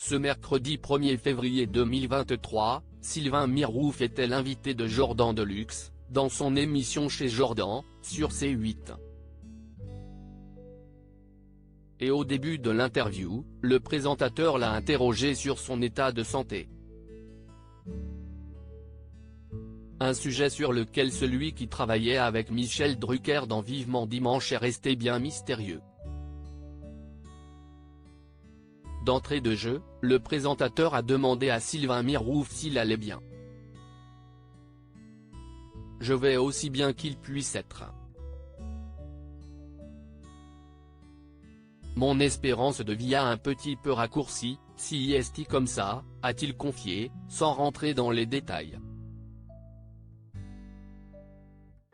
Ce mercredi 1er février 2023, Sylvain Mirouf était l'invité de Jordan Deluxe, dans son émission Chez Jordan, sur C8. Et au début de l'interview, le présentateur l'a interrogé sur son état de santé. Un sujet sur lequel celui qui travaillait avec Michel Drucker dans Vivement Dimanche est resté bien mystérieux. D'entrée de jeu, le présentateur a demandé à Sylvain Mirouf s'il allait bien. « Je vais aussi bien qu'il puisse être. Mon espérance de vie a un petit peu raccourci, si est comme ça », a-t-il confié, sans rentrer dans les détails.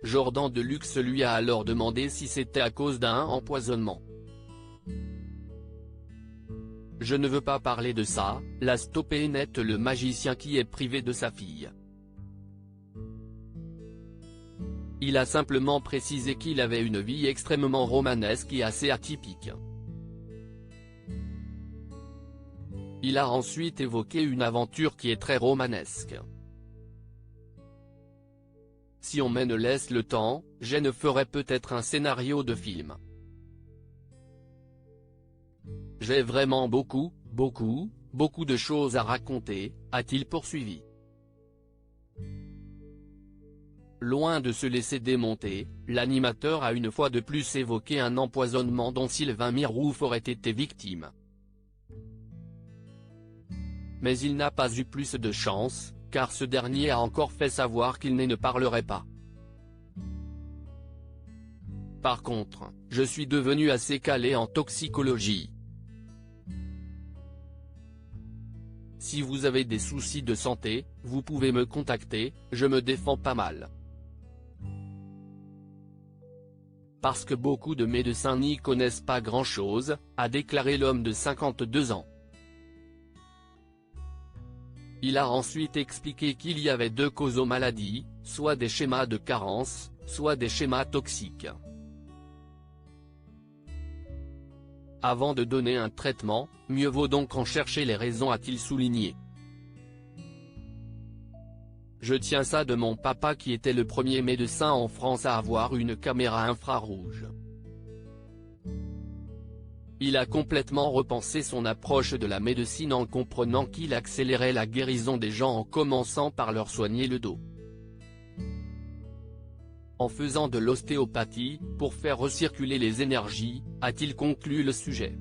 Jordan Deluxe lui a alors demandé si c'était à cause d'un empoisonnement. « Je ne veux pas parler de ça », l'a stoppé net le magicien qui est privé de sa fille. Il a simplement précisé qu'il avait une vie extrêmement romanesque et assez atypique. Il a ensuite évoqué une aventure qui est très romanesque. « Si on me laisse le temps, je ne ferai peut-être un scénario de film. J'ai vraiment beaucoup de choses à raconter », a-t-il poursuivi. Loin de se laisser démonter, l'animateur a une fois de plus évoqué un empoisonnement dont Sylvain Mirouf aurait été victime. Mais il n'a pas eu plus de chance, car ce dernier a encore fait savoir qu'il ne parlerait pas. Par contre, je suis devenu assez calé en toxicologie. Si vous avez des soucis de santé, vous pouvez me contacter, je me défends pas mal. Parce que beaucoup de médecins n'y connaissent pas grand-chose, a déclaré l'homme de 52 ans. Il a ensuite expliqué qu'il y avait deux causes aux maladies, soit des schémas de carence, soit des schémas toxiques. Avant de donner un traitement, mieux vaut donc en chercher les raisons, a-t-il souligné. Je tiens ça de mon papa qui était le premier médecin en France à avoir une caméra infrarouge. Il a complètement repensé son approche de la médecine en comprenant qu'il accélérait la guérison des gens en commençant par leur soigner le dos. En faisant de l'ostéopathie, pour faire recirculer les énergies, a-t-il conclu le sujet.